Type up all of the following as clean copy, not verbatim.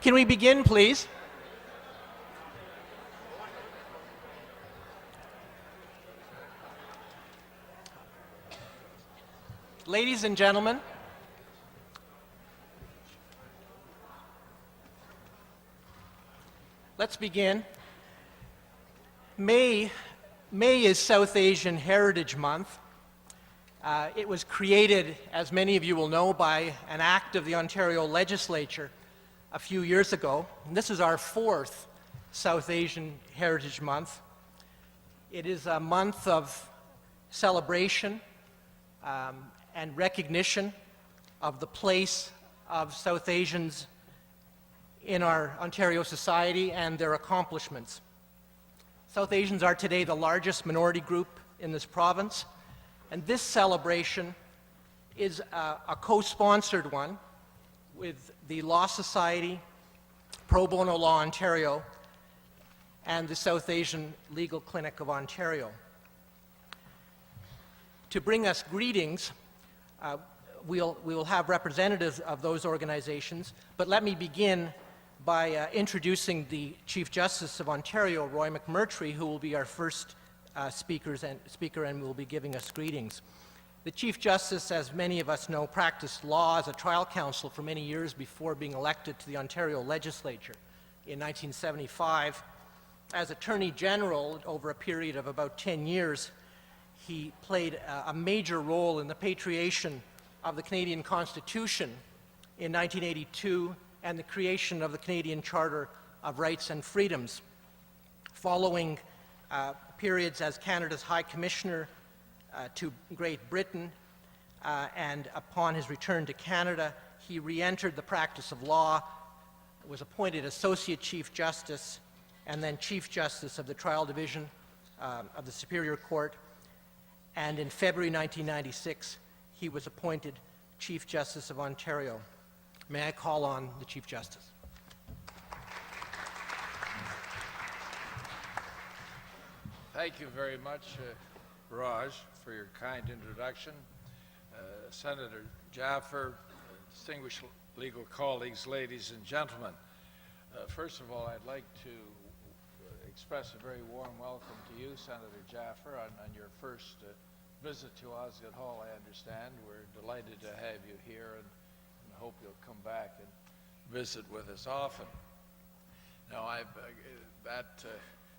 Can we begin, please? Ladies and gentlemen, let's begin. May is South Asian Heritage Month. It was created, as many of you will know, by an act of the Ontario Legislature a few years ago. And this is our 4th South Asian Heritage Month. It is a month of celebration and recognition of the place of South Asians in our Ontario society and their accomplishments. South Asians are today the largest minority group in this province, and this celebration is a co-sponsored one with the Law Society, Pro Bono Law Ontario, and the South Asian Legal Clinic of Ontario. To bring us greetings, we will have representatives of those organizations, but let me begin by introducing the Chief Justice of Ontario, Roy McMurtry, who will be our first speaker and will be giving us greetings. The Chief Justice, as many of us know, practiced law as a trial counsel for many years before being elected to the Ontario Legislature in 1975. As Attorney General, over a period of about 10 years, he played a major role in the patriation of the Canadian Constitution in 1982 and the creation of the Canadian Charter of Rights and Freedoms. Following periods as Canada's High Commissioner to Great Britain, and upon his return to Canada, he re-entered the practice of law, was appointed Associate Chief Justice, and then Chief Justice of the Trial Division of the Superior Court, and in February 1996, he was appointed Chief Justice of Ontario. May I call on the Chief Justice? Thank you very much, Raj, for your kind introduction. Senator Jaffer, distinguished legal colleagues, ladies and gentlemen. First of all, I'd like to express a very warm welcome to you, Senator Jaffer, on your first visit to Osgoode Hall, I understand. We're delighted to have you here and hope you'll come back and visit with us often. Now,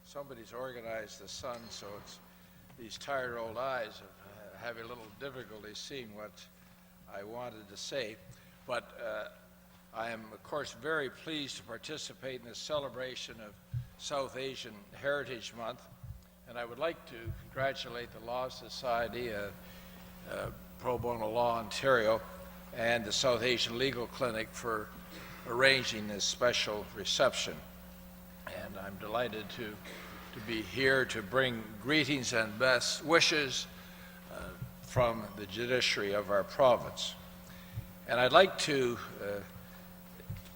somebody's organized the sun, so it's these tired old eyes of having a little difficulty seeing what I wanted to say. But I am, of course, very pleased to participate in this celebration of South Asian Heritage Month. And I would like to congratulate the Law Society, Pro Bono Law Ontario, and the South Asian Legal Clinic for arranging this special reception. And I'm delighted to be here to bring greetings and best wishes from the judiciary of our province. And I'd like to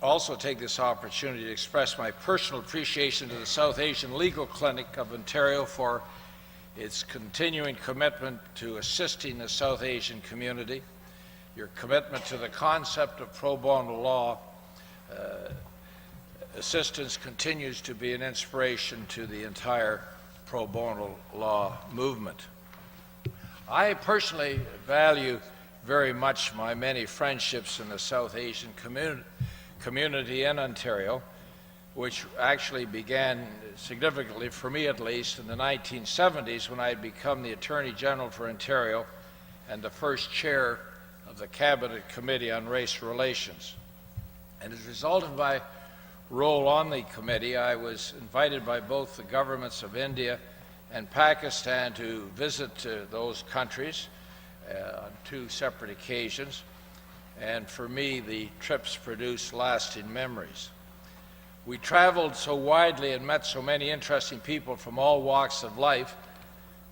also take this opportunity to express my personal appreciation to the South Asian Legal Clinic of Ontario for its continuing commitment to assisting the South Asian community. Your commitment to the concept of pro bono law assistance continues to be an inspiration to the entire pro bono law movement. I personally value very much my many friendships in the South Asian community in Ontario, which actually began significantly, for me at least, in the 1970s when I had become the Attorney General for Ontario and the first chair of the Cabinet Committee on Race Relations. And as a result of my role on the committee, I was invited by both the governments of India and Pakistan to visit those countries on 2 separate occasions. And for me, the trips produced lasting memories. We traveled so widely and met so many interesting people from all walks of life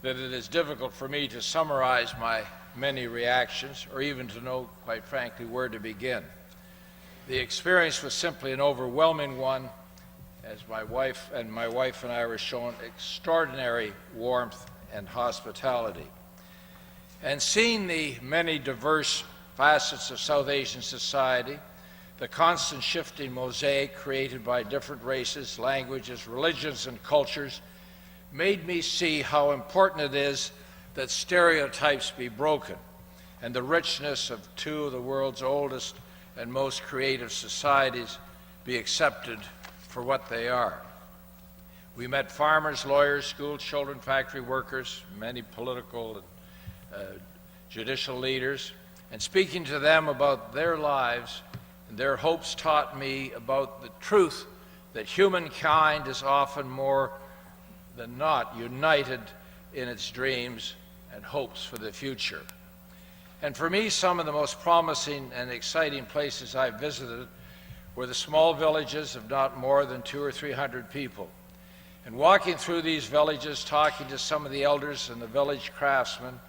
that it is difficult for me to summarize my many reactions, or even to know, quite frankly, where to begin. The experience was simply an overwhelming one, as my wife and I were shown extraordinary warmth and hospitality. And seeing the many diverse facets of South Asian society, the constant shifting mosaic created by different races, languages, religions, and cultures made me see how important it is that stereotypes be broken and the richness of two of the world's oldest and most creative societies be accepted for what they are. We met farmers, lawyers, school children, factory workers, many political and judicial leaders, and speaking to them about their lives and their hopes taught me about the truth that humankind is often more than not united in its dreams and hopes for the future. And for me, some of the most promising and exciting places I've visited were the small villages of not more than 200 or 300 people. And walking through these villages, talking to some of the elders and the village craftsmen,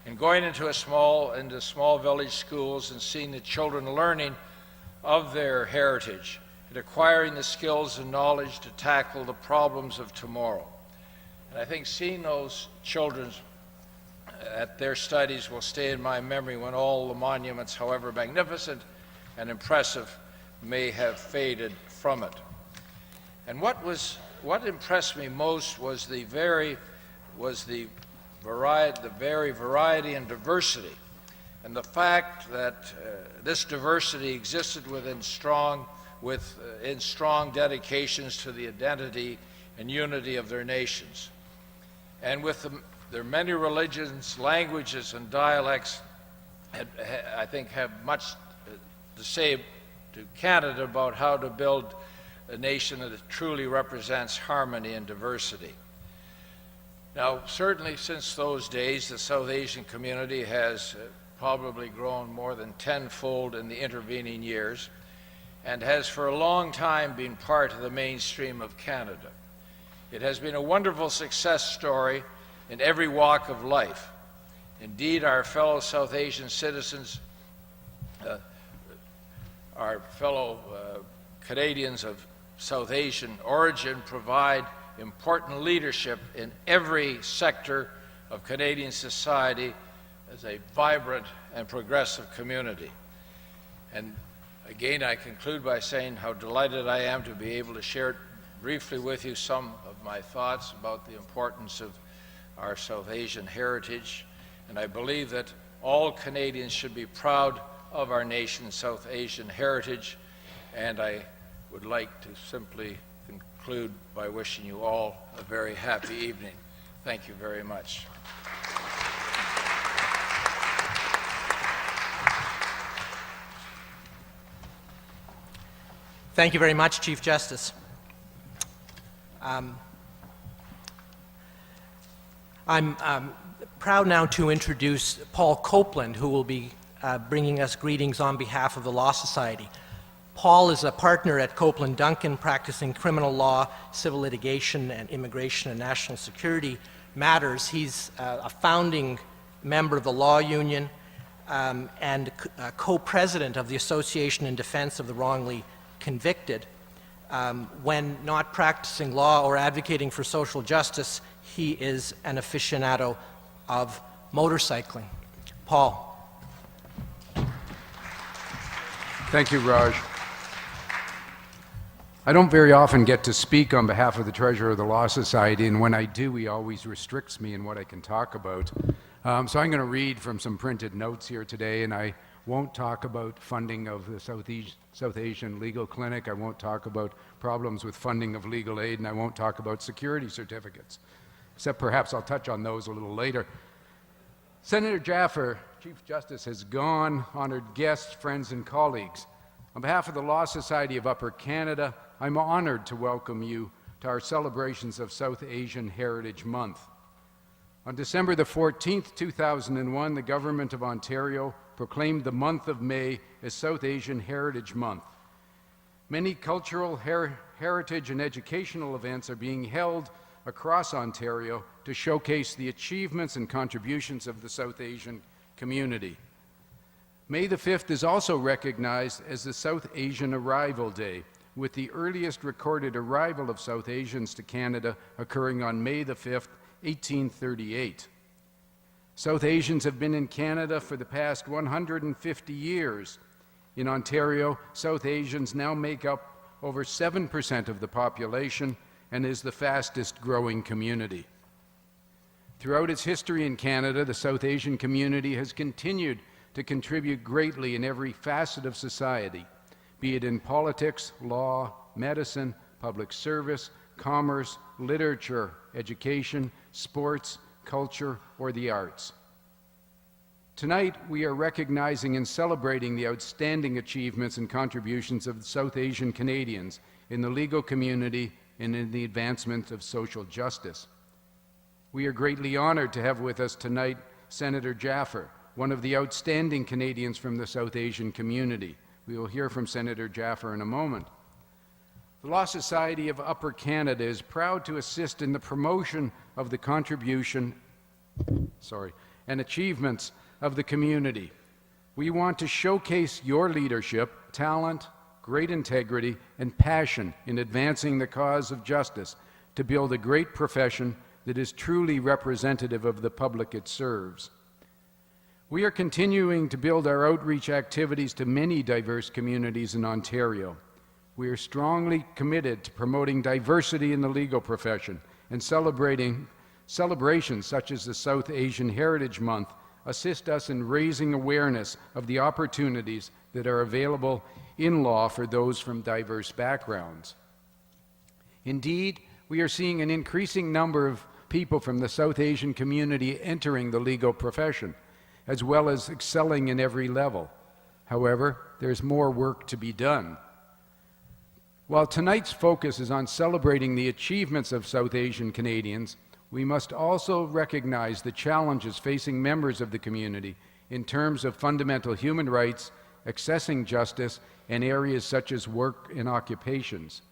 and going into small village schools and seeing the children learning of their heritage and acquiring the skills and knowledge to tackle the problems of tomorrow. And I think seeing those children at their studies will stay in my memory when all the monuments, however magnificent and impressive, may have faded from it. And what impressed me most was the very variety and diversity, and the fact that this diversity existed in strong dedications to the identity and unity of their nations. And with their many religions, languages, and dialects, I think have much to say to Canada about how to build a nation that truly represents harmony and diversity. Now, certainly since those days, the South Asian community has probably grown more than tenfold in the intervening years and has for a long time been part of the mainstream of Canada. It has been a wonderful success story in every walk of life. Indeed, our fellow South Asian citizens, our fellow Canadians of South Asian origin provide important leadership in every sector of Canadian society as a vibrant and progressive community. And again, I conclude by saying how delighted I am to be able to share briefly with you some of my thoughts about the importance of our South Asian heritage. And I believe that all Canadians should be proud of our nation's South Asian heritage. And I would like to simply conclude by wishing you all a very happy evening. Thank you very much. Thank you very much, Chief Justice. I'm proud now to introduce Paul Copeland, who will be bringing us greetings on behalf of the Law Society. Paul is a partner at Copeland Duncan, practicing criminal law, civil litigation, and immigration and national security matters. He's a founding member of the Law Union and co-president of the Association in Defense of the Wrongly Convicted. When not practicing law or advocating for social justice, he is an aficionado of motorcycling. Paul. Thank you, Raj. I don't very often get to speak on behalf of the Treasurer of the Law Society, and when I do, he always restricts me in what I can talk about. So I'm going to read from some printed notes here today, and I won't talk about funding of the South Asian Legal Clinic. I won't talk about problems with funding of legal aid, and I won't talk about security certificates, except perhaps I'll touch on those a little later. Senator Jaffer, Chief Justice, has gone, honored guests, friends, and colleagues. On behalf of the Law Society of Upper Canada, I'm honored to welcome you to our celebrations of South Asian Heritage Month. On December the 14th, 2001, the Government of Ontario proclaimed the month of May as South Asian Heritage Month. Many cultural, heritage, and educational events are being held across Ontario to showcase the achievements and contributions of the South Asian community. May the 5th is also recognized as the South Asian Arrival Day, with the earliest recorded arrival of South Asians to Canada occurring on May the 5th, 1838. South Asians have been in Canada for the past 150 years, In Ontario, South Asians now make up over 7% of the population and is the fastest growing community. Throughout its history in Canada, the South Asian community has continued to contribute greatly in every facet of society, be it in politics, law, medicine, public service, commerce, literature, education, sports, culture, or the arts. Tonight, we are recognizing and celebrating the outstanding achievements and contributions of South Asian Canadians in the legal community and in the advancement of social justice. We are greatly honored to have with us tonight Senator Jaffer, one of the outstanding Canadians from the South Asian community. We will hear from Senator Jaffer in a moment. The Law Society of Upper Canada is proud to assist in the promotion of the contribution and achievements of the community. We want to showcase your leadership, talent, great integrity, and passion in advancing the cause of justice to build a great profession that is truly representative of the public it serves. We are continuing to build our outreach activities to many diverse communities in Ontario. We are strongly committed to promoting diversity in the legal profession and celebrations such as the South Asian Heritage Month assist us in raising awareness of the opportunities that are available in law for those from diverse backgrounds. Indeed, we are seeing an increasing number of people from the South Asian community entering the legal profession, as well as excelling in every level. However, there's more work to be done. While tonight's focus is on celebrating the achievements of South Asian Canadians, we must also recognize the challenges facing members of the community in terms of fundamental human rights, accessing justice, and areas such as work and occupations.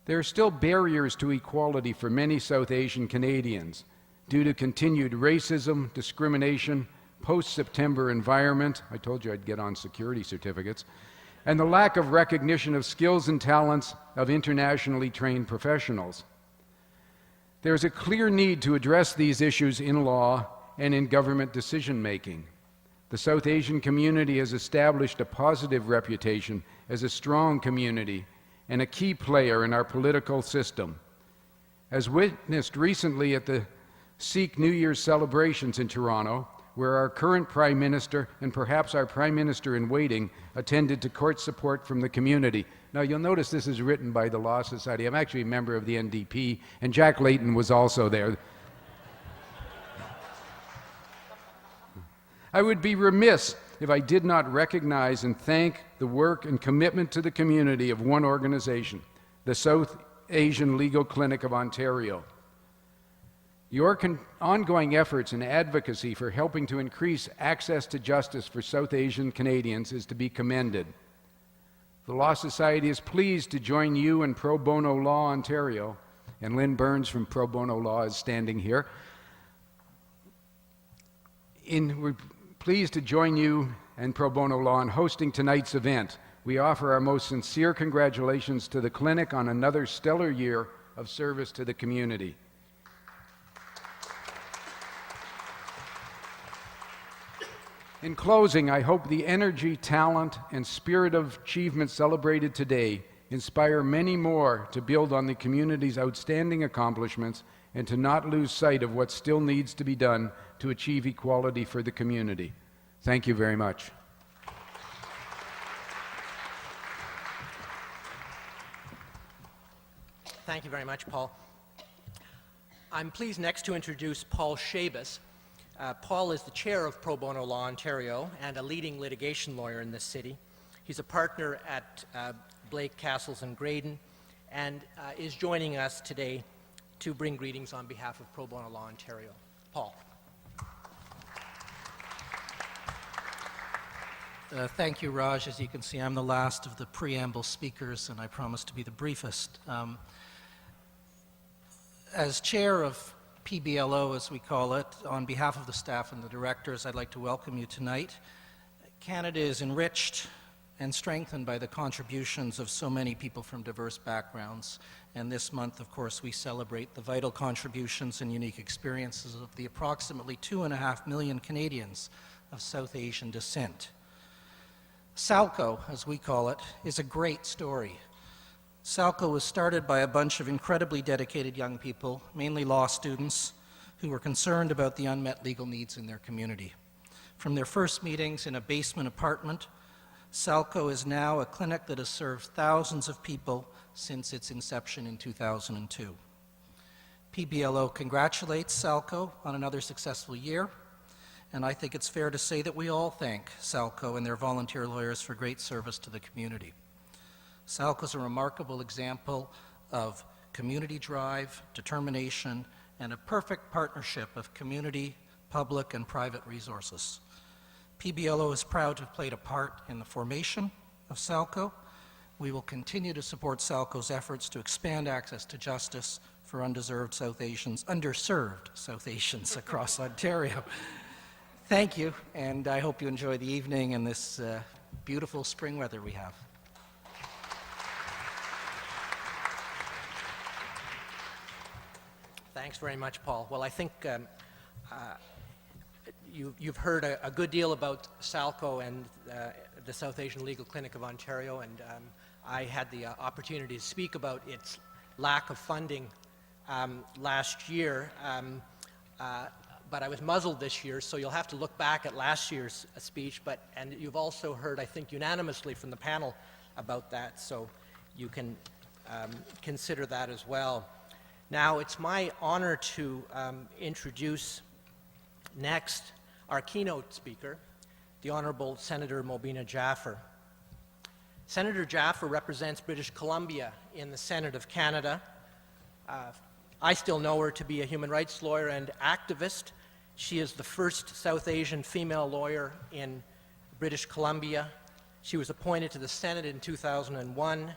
There are still barriers to equality for many South Asian Canadians due to continued racism, discrimination, post-September environment, I told you I'd get on security certificates, and the lack of recognition of skills and talents of internationally trained professionals. There is a clear need to address these issues in law and in government decision-making. The South Asian community has established a positive reputation as a strong community and a key player in our political system. As witnessed recently at the Sikh New Year's celebrations in Toronto, where our current Prime Minister and perhaps our Prime Minister in waiting attended to court support from the community. Now you'll notice this is written by the Law Society. I'm actually a member of the NDP, and Jack Layton was also there. I would be remiss if I did not recognize and thank the work and commitment to the community of one organization, the South Asian Legal Clinic of Ontario. Your ongoing efforts and advocacy for helping to increase access to justice for South Asian Canadians is to be commended. The Law Society is pleased to join you and Pro Bono Law Ontario, and Lynn Burns from Pro Bono Law is standing here. We're pleased to join you and Pro Bono Law in hosting tonight's event. We offer our most sincere congratulations to the clinic on another stellar year of service to the community. In closing, I hope the energy, talent, and spirit of achievement celebrated today inspire many more to build on the community's outstanding accomplishments and to not lose sight of what still needs to be done to achieve equality for the community. Thank you very much. Thank you very much, Paul. I'm pleased next to introduce Paul Schabas. Paul is the chair of Pro Bono Law Ontario and a leading litigation lawyer in this city. He's a partner at Blake, Castles & Graydon and is joining us today to bring greetings on behalf of Pro Bono Law Ontario. Paul. Thank you, Raj. As you can see, I'm the last of the preamble speakers, and I promise to be the briefest. As chair of PBLO, as we call it, on behalf of the staff and the directors, I'd like to welcome you tonight. Canada is enriched and strengthened by the contributions of so many people from diverse backgrounds. And this month, of course, we celebrate the vital contributions and unique experiences of the approximately 2.5 million Canadians of South Asian descent. Salco, as we call it, is a great story. Salco was started by a bunch of incredibly dedicated young people, mainly law students, who were concerned about the unmet legal needs in their community. From their first meetings in a basement apartment, Salco is now a clinic that has served thousands of people since its inception in 2002. PBLO congratulates Salco on another successful year, and I think it's fair to say that we all thank Salco and their volunteer lawyers for great service to the community. Salco is a remarkable example of community drive, determination, and a perfect partnership of community, public, and private resources. PBLO is proud to have played a part in the formation of Salco. We will continue to support Salco's efforts to expand access to justice for underserved South Asians across Ontario. Thank you, and I hope you enjoy the evening and this beautiful spring weather we have. Thanks very much, Paul. Well, I think you've heard a good deal about Salco and the South Asian Legal Clinic of Ontario, and I had the opportunity to speak about its lack of funding last year, but I was muzzled this year, so you'll have to look back at last year's speech, and you've also heard, I think, unanimously from the panel about that, so you can consider that as well. Now, it's my honor to introduce next our keynote speaker, the Honorable Senator Mobina Jaffer. Senator Jaffer represents British Columbia in the Senate of Canada. I still know her to be a human rights lawyer and activist. She is the first South Asian female lawyer in British Columbia. She was appointed to the Senate in 2001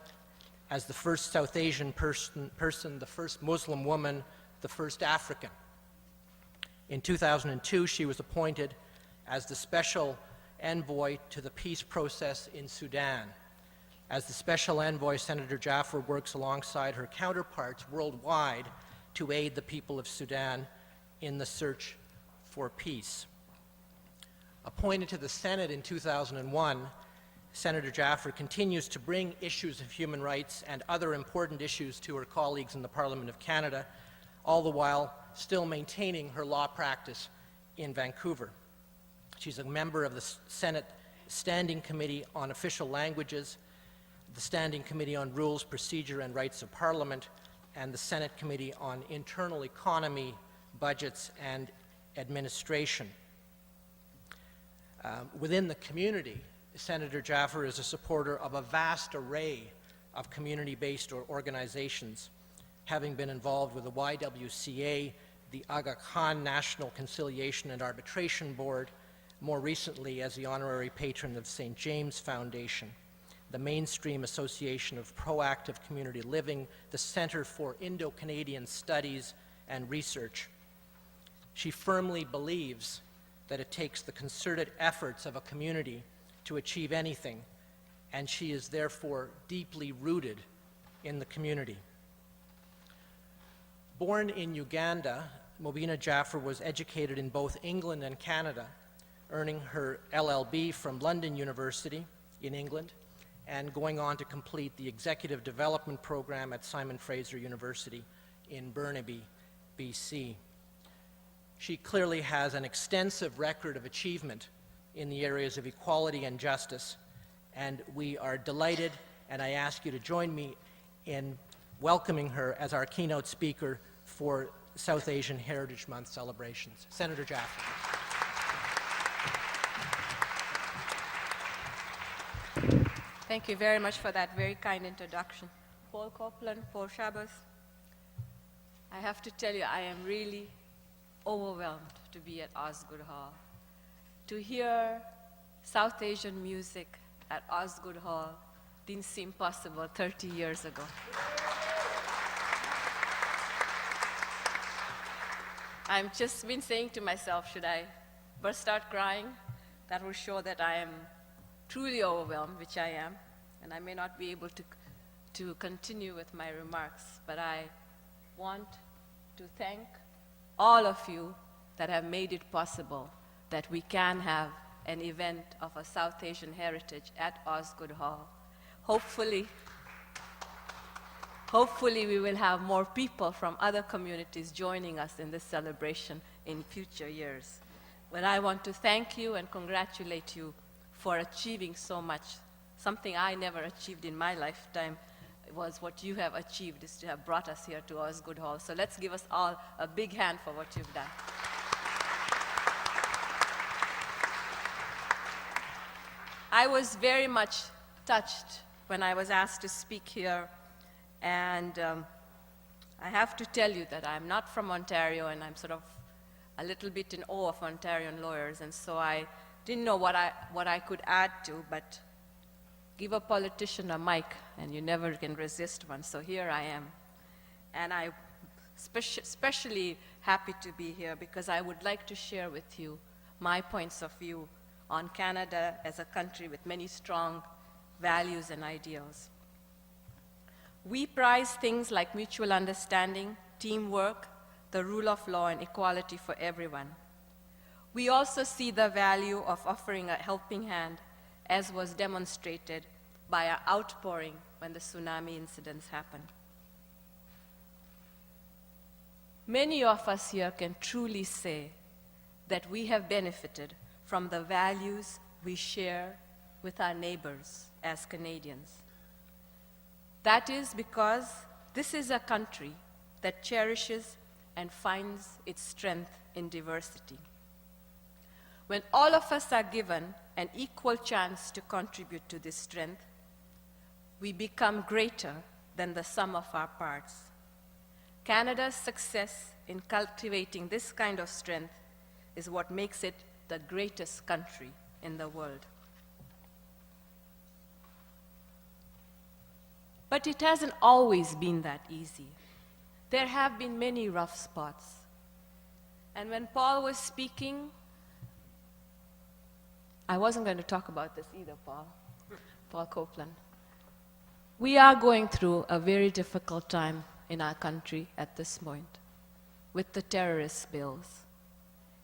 as the first South Asian person, the first Muslim woman, the first African. In 2002, she was appointed as the Special Envoy to the peace process in Sudan. As the Special Envoy, Senator Jaffer works alongside her counterparts worldwide to aid the people of Sudan in the search for peace. Appointed to the Senate in 2001, Senator Jaffer continues to bring issues of human rights and other important issues to her colleagues in the Parliament of Canada, all the while still maintaining her law practice in Vancouver. She's a member of the Senate Standing Committee on Official Languages, the Standing Committee on Rules, Procedure, and Rights of Parliament, and the Senate Committee on Internal Economy, Budgets, and Administration. Within the community, Senator Jaffer is a supporter of a vast array of community-based organizations, having been involved with the YWCA, the Aga Khan National Conciliation and Arbitration Board, more recently as the honorary patron of St. James Foundation, the Mainstream Association of Proactive Community Living, the Center for Indo-Canadian Studies and Research. She firmly believes that it takes the concerted efforts of a community to achieve anything, and she is therefore deeply rooted in the community. Born in Uganda, Mobina Jaffer was educated in both England and Canada, earning her LLB from London University in England and going on to complete the Executive Development Program at Simon Fraser University in Burnaby, BC. She clearly has an extensive record of achievement in the areas of equality and justice, and we are delighted, and I ask you to join me in welcoming her as our keynote speaker for South Asian Heritage Month celebrations. Senator Jaffer. Thank you very much for that very kind introduction. Paul Copeland, Paul Schabas. I have to tell you, I am really overwhelmed to be at Osgoode Hall. To hear South Asian music at Osgoode Hall didn't seem possible 30 years ago. I've just been saying to myself, should I burst out crying? That will show that I am truly overwhelmed, which I am, and I may not be able to continue with my remarks, but I want to thank all of you that have made it possible that we can have an event of a South Asian heritage at Osgoode Hall. Hopefully we will have more people from other communities joining us in this celebration in future years. But I want to thank you and congratulate you for achieving so much. Something I never achieved in my lifetime was what you have achieved, is to have brought us here to Osgoode Hall. So let's give us all a big hand for what you've done. I was very much touched when I was asked to speak here, and I have to tell you that I'm not from Ontario, and I'm sort of a little bit in awe of Ontarian lawyers, and so I didn't know what I could add to, but give a politician a mic, and you never can resist one, so here I am. And I'm especially happy to be here because I would like to share with you my points of view on Canada as a country with many strong values and ideals. We prize things like mutual understanding, teamwork, the rule of law, and equality for everyone. We also see the value of offering a helping hand, as was demonstrated by our outpouring when the tsunami incidents happened. Many of us here can truly say that we have benefited from the values we share with our neighbors as Canadians. That is because this is a country that cherishes and finds its strength in diversity. When all of us are given an equal chance to contribute to this strength, we become greater than the sum of our parts. Canada's success in cultivating this kind of strength is what makes it the greatest country in the world. But it hasn't always been that easy. There have been many rough spots. And when Paul was speaking, I wasn't going to talk about this either, Paul Copeland. We are going through a very difficult time in our country at this point with the terrorist bills.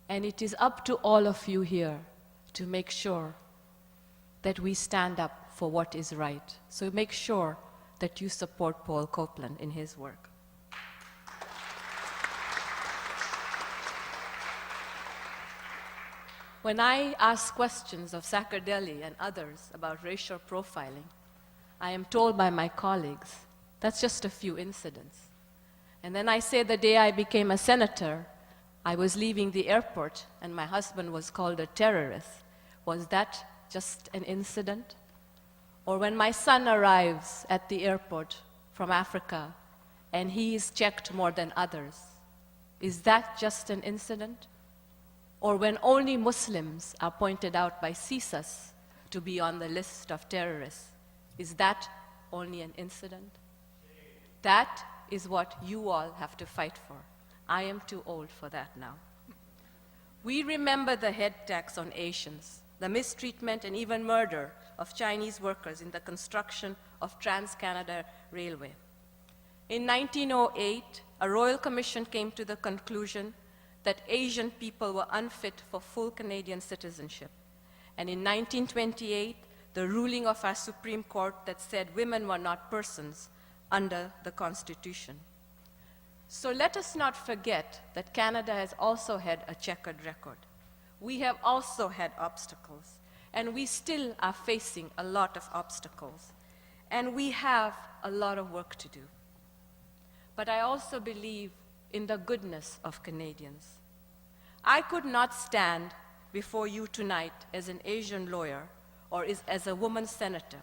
And it is up to all of you here to make sure that we stand up for what is right. So make sure that you support Paul Copeland in his work. When I ask questions of Sakardelli and others about racial profiling, I am told by my colleagues, that's just a few incidents. And then I say the day I became a senator, I was leaving the airport and my husband was called a terrorist. Was that just an incident? Or when my son arrives at the airport from Africa and he is checked more than others, is that just an incident? Or when only Muslims are pointed out by CSIS to be on the list of terrorists, is that only an incident? That is what you all have to fight for. I am too old for that now. We remember the head tax on Asians, the mistreatment and even murder of Chinese workers in the construction of Trans-Canada Railway. In 1908, a royal commission came to the conclusion that Asian people were unfit for full Canadian citizenship. And in 1928, the ruling of our Supreme Court that said women were not persons under the Constitution. So let us not forget that Canada has also had a checkered record. We have also had obstacles, and we still are facing a lot of obstacles, and we have a lot of work to do. But I also believe in the goodness of Canadians. I could not stand before you tonight as an Asian lawyer or as a woman senator.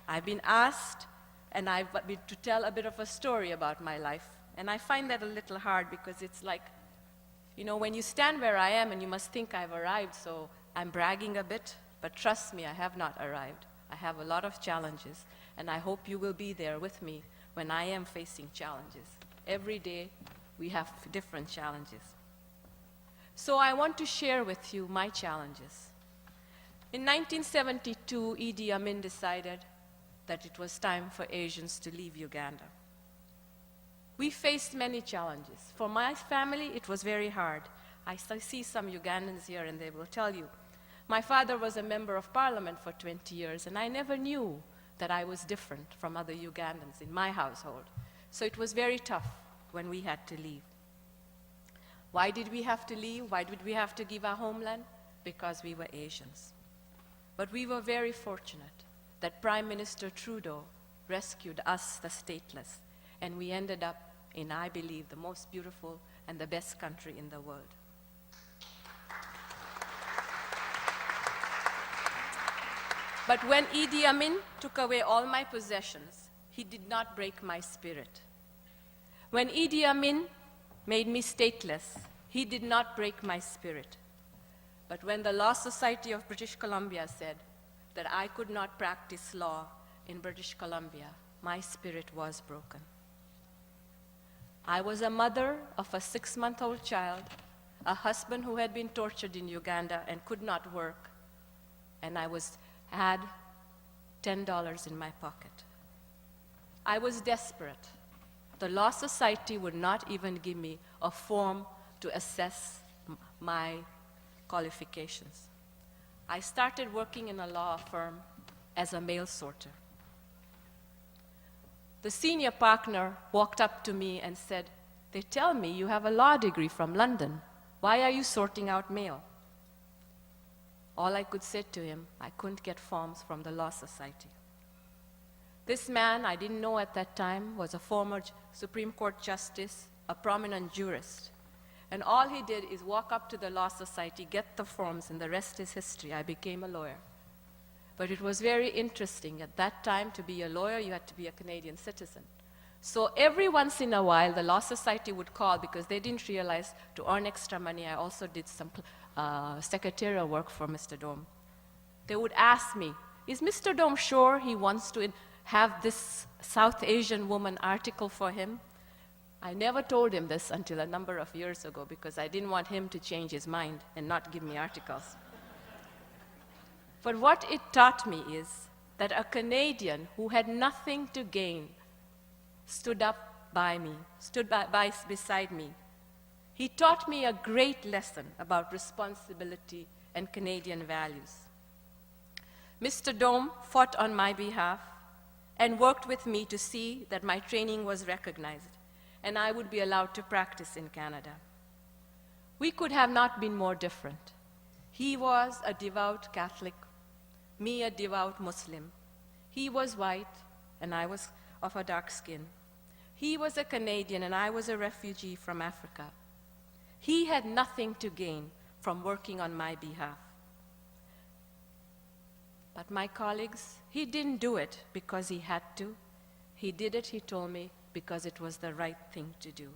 I've been asked, and I've been to tell a bit of a story about my life, and I find that a little hard because it's like, you know, when you stand where I am and you must think I've arrived, so I'm bragging a bit, but trust me, I have not arrived. I have a lot of challenges, and I hope you will be there with me when I am facing challenges. Every day, we have different challenges. So I want to share with you my challenges. In 1972, Idi Amin decided that it was time for Asians to leave Uganda. We faced many challenges. For my family, it was very hard. I see some Ugandans here, and they will tell you. My father was a member of parliament for 20 years, and I never knew that I was different from other Ugandans in my household. So it was very tough when we had to leave. Why did we have to leave? Why did we have to give our homeland? Because we were Asians. But we were very fortunate that Prime Minister Trudeau rescued us, the stateless, and we ended up in, I believe, the most beautiful and the best country in the world. But when Idi Amin took away all my possessions, he did not break my spirit. When Idi Amin made me stateless, he did not break my spirit. But when the Law Society of British Columbia said that I could not practice law in British Columbia, my spirit was broken. I was a mother of a 6-month-old child, a husband who had been tortured in Uganda and could not work, and I had $10 in my pocket. I was desperate. The Law Society would not even give me a form to assess my qualifications. I started working in a law firm as a mail sorter. The senior partner walked up to me and said, "They tell me you have a law degree from London. Why are you sorting out mail?" All I could say to him, I couldn't get forms from the Law Society. This man, I didn't know at that time, was a former Supreme Court justice, a prominent jurist. And all he did is walk up to the Law Society, get the forms, and the rest is history. I became a lawyer. But it was very interesting. At that time, to be a lawyer, you had to be a Canadian citizen. So every once in a while, the Law Society would call because they didn't realize to earn extra money. I also did some secretarial work for Mr. Dome. They would ask me, "Is Mr. Dome sure he wants to have this South Asian woman article for him?" I never told him this until a number of years ago because I didn't want him to change his mind and not give me articles. But what it taught me is that a Canadian who had nothing to gain stood up by me, beside me. He taught me a great lesson about responsibility and Canadian values. Mr. Dome fought on my behalf and worked with me to see that my training was recognized and I would be allowed to practice in Canada. We could have not been more different. He was a devout Catholic, me a devout Muslim. He was white and I was of a dark skin. He was a Canadian and I was a refugee from Africa. He had nothing to gain from working on my behalf. But my colleagues, he didn't do it because he had to. He did it, he told me, because it was the right thing to do.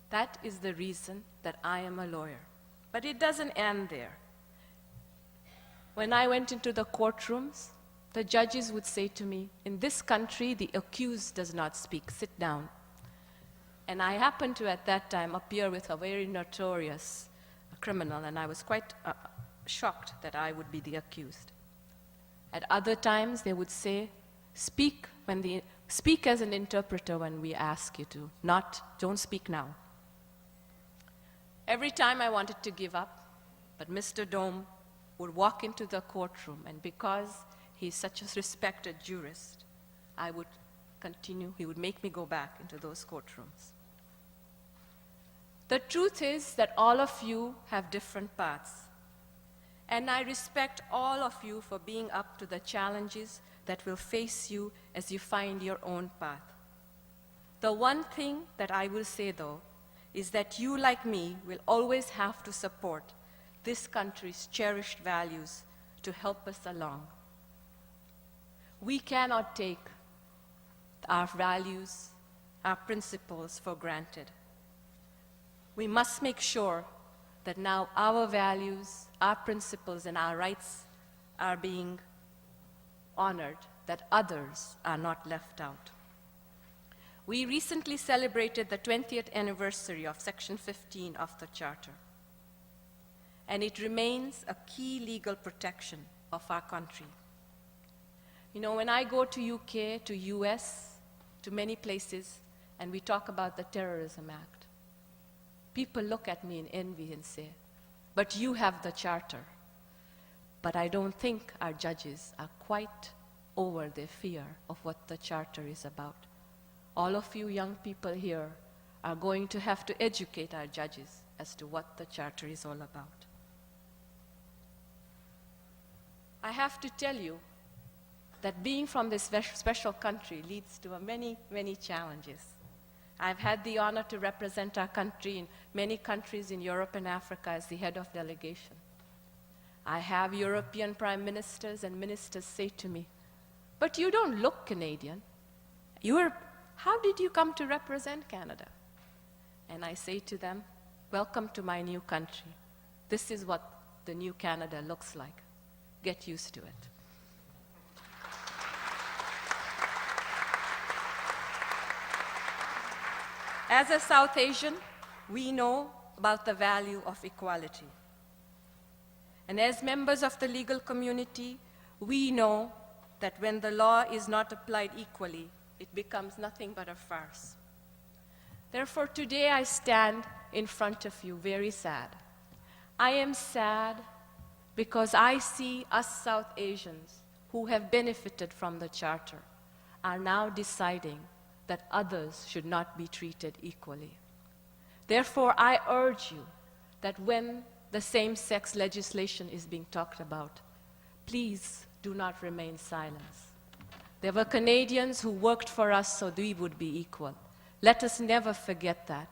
That is the reason that I am a lawyer. But it doesn't end there. When I went into the courtrooms, the judges would say to me, "In this country, the accused does not speak. Sit down." And I happened to, at that time, appear with a very notorious criminal, and I was quite shocked that I would be the accused. At other times, they would say, speak as an interpreter when we ask you to, don't speak now. Every time I wanted to give up, but Mr. Dome would walk into the courtroom, and because he's such a respected jurist, I would continue. He would make me go back into those courtrooms. The truth is that all of you have different paths, and I respect all of you for being up to the challenges that will face you as you find your own path. The one thing that I will say, though, is that you, like me, will always have to support this country's cherished values to help us along. We cannot take our values, our principles for granted. We must make sure that now our values, our principles, and our rights are being honored, that others are not left out. We recently celebrated the 20th anniversary of Section 15 of the Charter, and it remains a key legal protection of our country. You know, when I go to UK, to US, to many places, and we talk about the Terrorism Act, people look at me in envy and say, but you have the charter. But I don't think our judges are quite over their fear of what the charter is about. All of you young people here are going to have to educate our judges as to what the charter is all about. I have to tell you that being from this special country leads to many, many challenges. I've had the honor to represent our country in many countries in Europe and Africa as the head of delegation. I have European prime ministers and ministers say to me, but you don't look Canadian. How did you come to represent Canada? And I say to them, welcome to my new country. This is what the new Canada looks like. Get used to it. As a South Asian, we know about the value of equality. And as members of the legal community, we know that when the law is not applied equally, it becomes nothing but a farce. Therefore, today I stand in front of you very sad. I am sad because I see us South Asians who have benefited from the Charter are now deciding that others should not be treated equally. Therefore, I urge you that when the same-sex legislation is being talked about, please do not remain silent. There were Canadians who worked for us so we would be equal. Let us never forget that.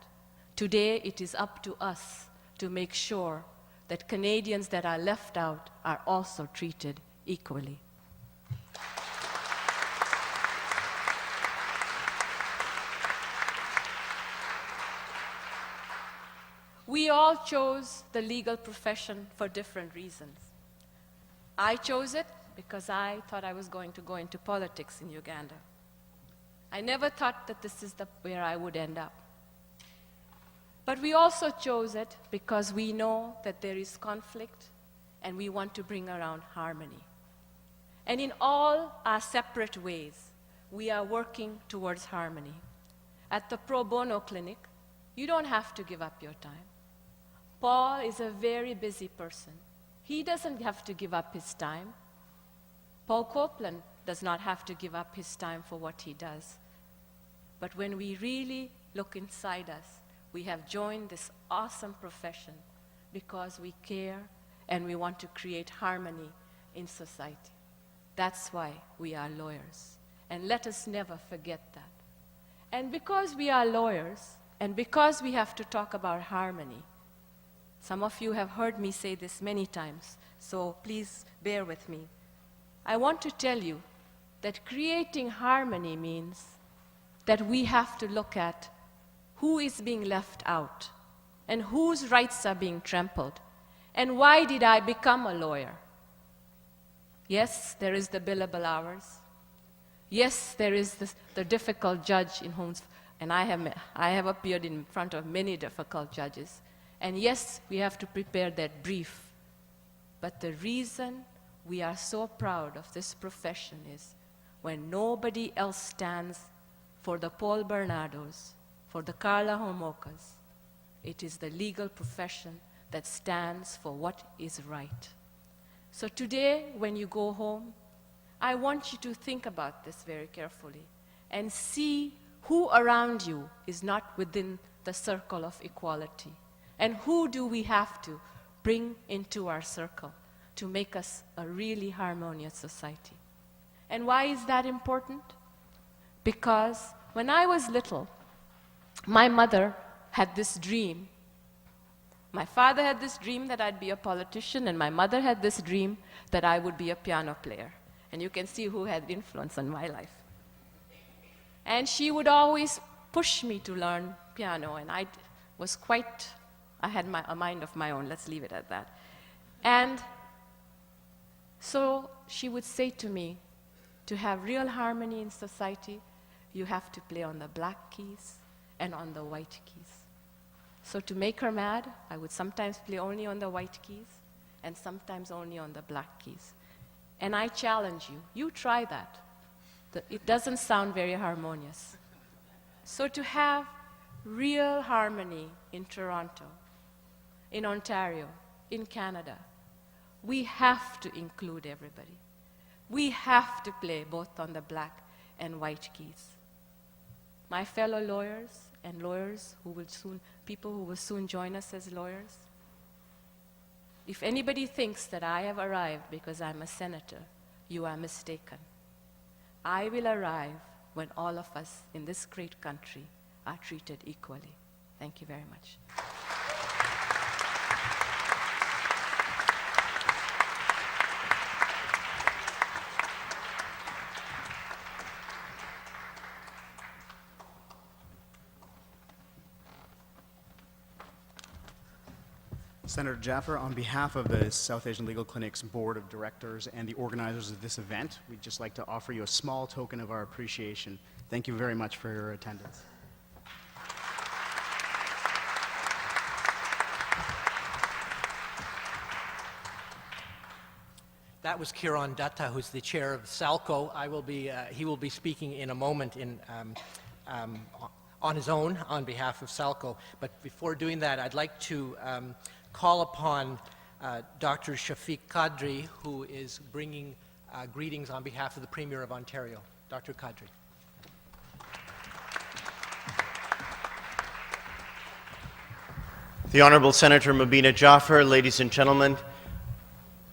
Today, it is up to us to make sure that Canadians that are left out are also treated equally. We all chose the legal profession for different reasons. I chose it because I thought I was going to go into politics in Uganda. I never thought that this is where I would end up. But we also chose it because we know that there is conflict and we want to bring around harmony. And in all our separate ways, we are working towards harmony. At the Pro Bono Clinic, you don't have to give up your time. Paul is a very busy person. He doesn't have to give up his time. Paul Copeland does not have to give up his time for what he does. But when we really look inside us, we have joined this awesome profession because we care and we want to create harmony in society. That's why we are lawyers. And let us never forget that. And because we are lawyers, and because we have to talk about harmony, some of you have heard me say this many times, so please bear with me. I want to tell you that creating harmony means that we have to look at who is being left out and whose rights are being trampled. And why did I become a lawyer? Yes, there is the billable hours. Yes, there is the difficult judge in whom, and I have appeared in front of many difficult judges. And yes, we have to prepare that brief. But the reason we are so proud of this profession is when nobody else stands for the Paul Bernardos, for the Carla Homokas, it is the legal profession that stands for what is right. So today, when you go home, I want you to think about this very carefully and see who around you is not within the circle of equality. And who do we have to bring into our circle to make us a really harmonious society? And why is that important? Because when I was little, my mother had this dream. My father had this dream that I'd be a politician, and my mother had this dream that I would be a piano player. And you can see who had influence on my life. And she would always push me to learn piano, and I had a mind of my own, let's leave it at that. And so she would say to me, to have real harmony in society, you have to play on the black keys and on the white keys. So to make her mad, I would sometimes play only on the white keys and sometimes only on the black keys. And I challenge you, you try that. It doesn't sound very harmonious. So to have real harmony in Toronto, in Ontario, in Canada, we have to include everybody. We have to play both on the black and white keys. My fellow lawyers and people who will soon join us as lawyers, if anybody thinks that I have arrived because I'm a senator, you are mistaken. I will arrive when all of us in this great country are treated equally. Thank you very much. Senator Jaffer, on behalf of the South Asian Legal Clinic's Board of Directors and the organizers of this event, we'd just like to offer you a small token of our appreciation. Thank you very much for your attendance. That was Kiran Datta, who's the chair of SALCO. He will be speaking in a moment on his own on behalf of SALCO. But before doing that, I'd like to call upon Dr. Shafiq Qaadri, who is bringing greetings on behalf of the Premier of Ontario. Dr. Qaadri. The Honourable Senator Mobina Jaffer, ladies and gentlemen,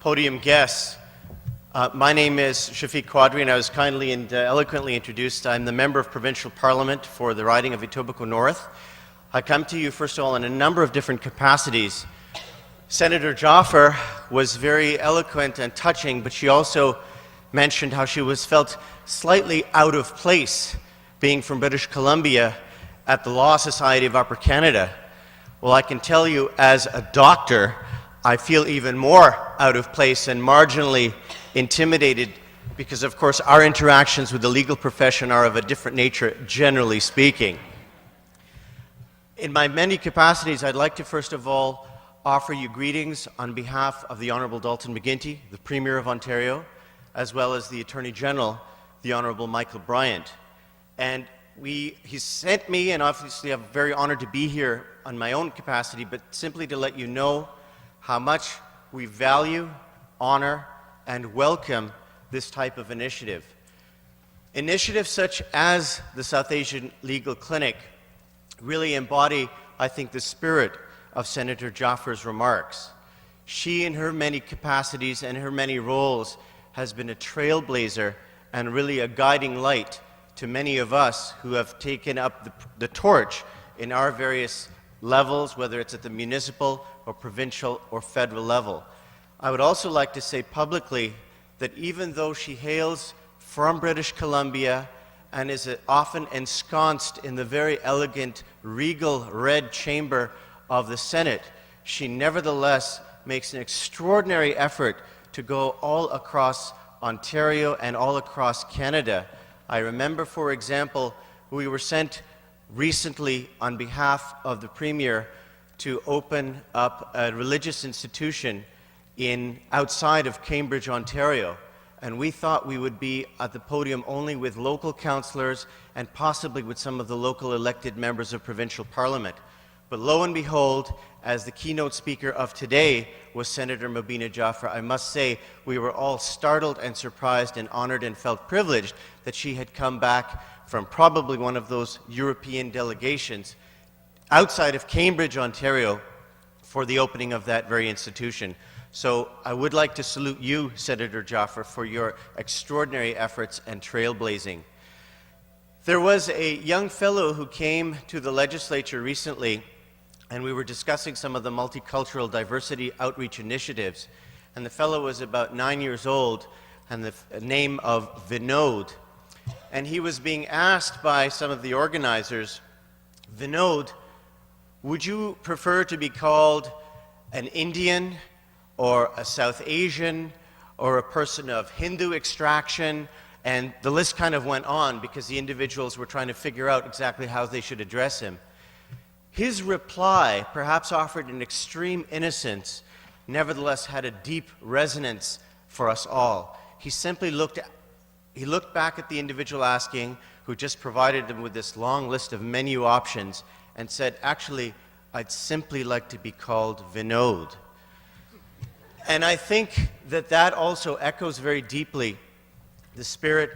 podium guests, my name is Shafiq Qaadri, and I was kindly and eloquently introduced. I'm the Member of Provincial Parliament for the riding of Etobicoke North. I come to you, first of all, in a number of different capacities. Senator Jaffer was very eloquent and touching, but she also mentioned how she felt slightly out of place being from British Columbia at the Law Society of Upper Canada. Well, I can tell you as a doctor, I feel even more out of place and marginally intimidated because, of course, our interactions with the legal profession are of a different nature, generally speaking. In my many capacities, I'd like to first of all offer you greetings on behalf of the Honourable Dalton McGuinty, the Premier of Ontario, as well as the Attorney General, the Honourable Michael Bryant. And he sent me, and obviously I'm very honoured to be here on my own capacity, but simply to let you know how much we value, honour, and welcome this type of initiative. Initiatives such as the South Asian Legal Clinic really embody, I think, the spirit of Senator Jaffer's remarks. She, in her many capacities and her many roles, has been a trailblazer and really a guiding light to many of us who have taken up the torch in our various levels, whether it's at the municipal or provincial or federal level. I would also like to say publicly that even though she hails from British Columbia and is often ensconced in the very elegant, regal red chamber of the Senate, she nevertheless makes an extraordinary effort to go all across Ontario and all across Canada. I remember, for example, we were sent recently on behalf of the Premier to open up a religious institution outside of Cambridge, Ontario. And we thought we would be at the podium only with local councillors and possibly with some of the local elected members of provincial parliament. But lo and behold, as the keynote speaker of today was Senator Mobina Jaffer, I must say we were all startled and surprised and honored and felt privileged that she had come back from probably one of those European delegations outside of Cambridge, Ontario, for the opening of that very institution. So I would like to salute you, Senator Jaffer, for your extraordinary efforts and trailblazing. There was a young fellow who came to the legislature recently, and we were discussing some of the multicultural diversity outreach initiatives. And the fellow was about 9 years old, and the name of Vinod. And he was being asked by some of the organizers, Vinod, would you prefer to be called an Indian or a South Asian or a person of Hindu extraction? And the list kind of went on because the individuals were trying to figure out exactly how they should address him. His reply, perhaps offered in extreme innocence, nevertheless had a deep resonance for us all. He simply looked back at the individual asking, who just provided him with this long list of menu options, and said, actually, I'd simply like to be called Vinod. And I think that that also echoes very deeply the spirit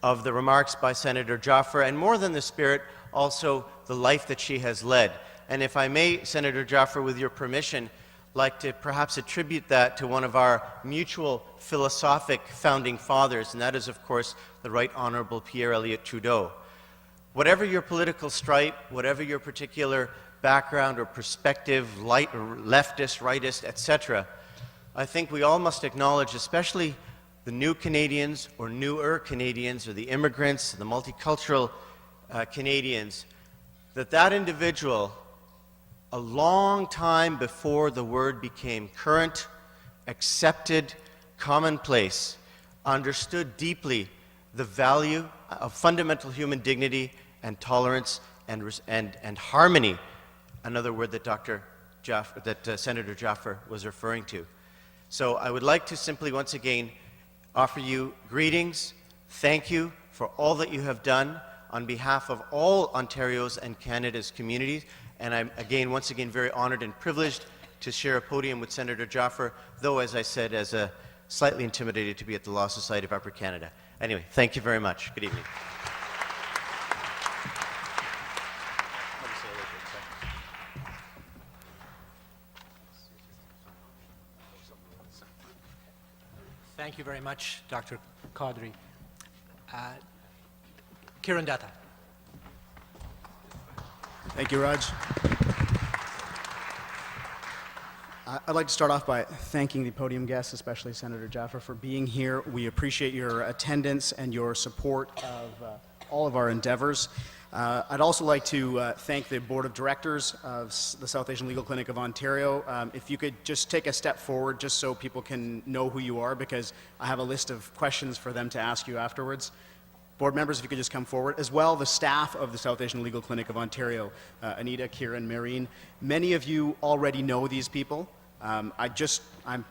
of the remarks by Senator Jaffer, and more than the spirit, also the life that she has led. And if I may, Senator Jaffer, with your permission, like to perhaps attribute that to one of our mutual philosophic founding fathers, and that is, of course, the Right Honorable Pierre Elliott Trudeau. Whatever your political stripe, whatever your particular background or perspective, leftist, rightist, etc., I think we all must acknowledge, especially the new Canadians or newer Canadians or the immigrants, the multicultural Canadians, that that individual, a long time before the word became current, accepted, commonplace, understood deeply the value of fundamental human dignity and tolerance and harmony, another word that Senator Jaffer was referring to. So I would like to simply once again offer you greetings, thank you for all that you have done on behalf of all Ontario's and Canada's communities, and I'm once again very honored and privileged to share a podium with Senator Jaffer, though, as I said, slightly intimidated to be at the Law Society of Upper Canada. Anyway, thank you very much. Good evening. Thank you very much, Dr. Qaadri. Kiran Datta. Thank you, Raj. I'd like to start off by thanking the podium guests, especially Senator Jaffer, for being here. We appreciate your attendance and your support of all of our endeavors. I'd also like to thank the Board of Directors of the South Asian Legal Clinic of Ontario. If you could just take a step forward just so people can know who you are, because I have a list of questions for them to ask you afterwards. Board members, if you could just come forward. As well, the staff of the South Asian Legal Clinic of Ontario, Anita, Kiran, Marine. Many of you already know these people. I'm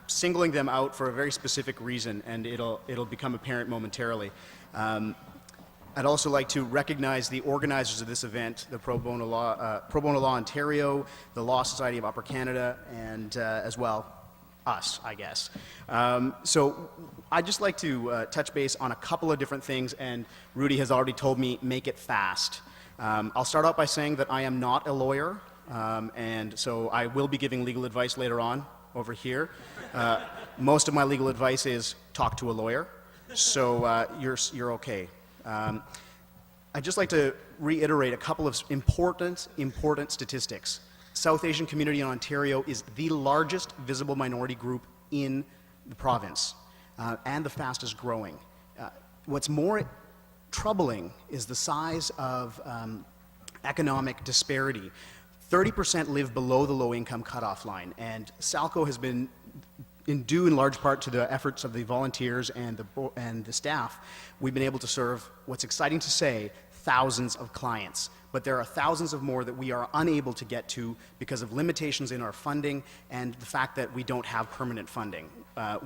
singling them out for a very specific reason, and it'll become apparent momentarily. I'd also like to recognize the organizers of this event, the Pro Bono Law Ontario, the Law Society of Upper Canada, and as well, us, I guess. So I'd just like to touch base on a couple of different things, and Rudy has already told me, make it fast. I'll start out by saying that I am not a lawyer, and so I will be giving legal advice later on over here. Most of my legal advice is talk to a lawyer, so you're okay. I'd just like to reiterate a couple of important statistics. South Asian community in Ontario is the largest visible minority group in the province, and the fastest growing. What's more troubling is the size of economic disparity. 30% live below the low-income cutoff line, and SALCO has been due in large part to the efforts of the volunteers and the staff. We've been able to serve, what's exciting to say, thousands of clients. But there are thousands of more that we are unable to get to because of limitations in our funding and the fact that we don't have permanent funding.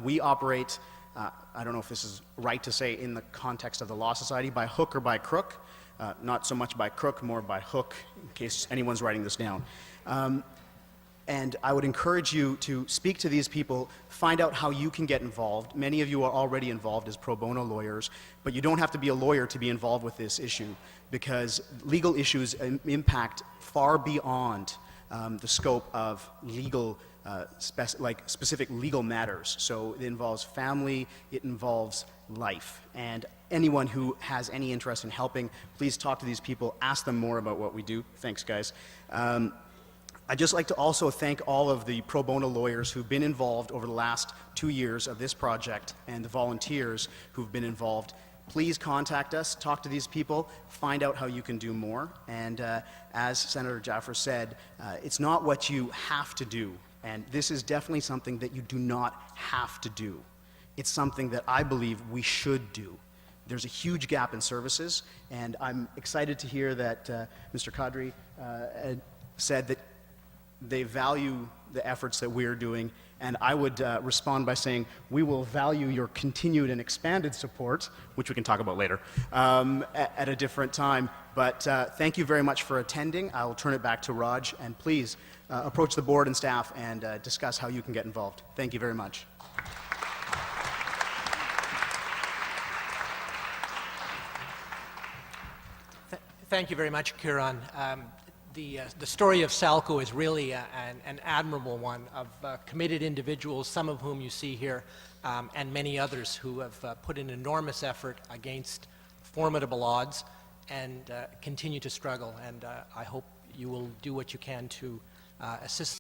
We operate, I don't know if this is right to say in the context of the Law Society, by hook or by crook. Not so much by crook, more by hook, in case anyone's writing this down. And I would encourage you to speak to these people, find out how you can get involved. Many of you are already involved as pro bono lawyers, but you don't have to be a lawyer to be involved with this issue, because legal issues impact far beyond the scope of legal, specific legal matters. So it involves family, it involves life. And anyone who has any interest in helping, please talk to these people, ask them more about what we do. Thanks, guys. I'd just like to also thank all of the pro bono lawyers who've been involved over the last 2 years of this project, and the volunteers who've been involved. Please contact us, talk to these people, find out how you can do more. And as Senator Jaffer said, it's not what you have to do, and this is definitely something that you do not have to do. It's something that I believe we should do. There's a huge gap in services, and I'm excited to hear that Mr. Qaadri said that they value the efforts that we're doing. And I would respond by saying we will value your continued and expanded support, which we can talk about later, at a different time. But thank you very much for attending. I'll turn it back to Raj, and please approach the board and staff and discuss how you can get involved. Thank you very much. Thank you very much, Kiran. The story of SALCO is really an admirable one of committed individuals, some of whom you see here, and many others who have put in enormous effort against formidable odds and continue to struggle. And I hope you will do what you can to assist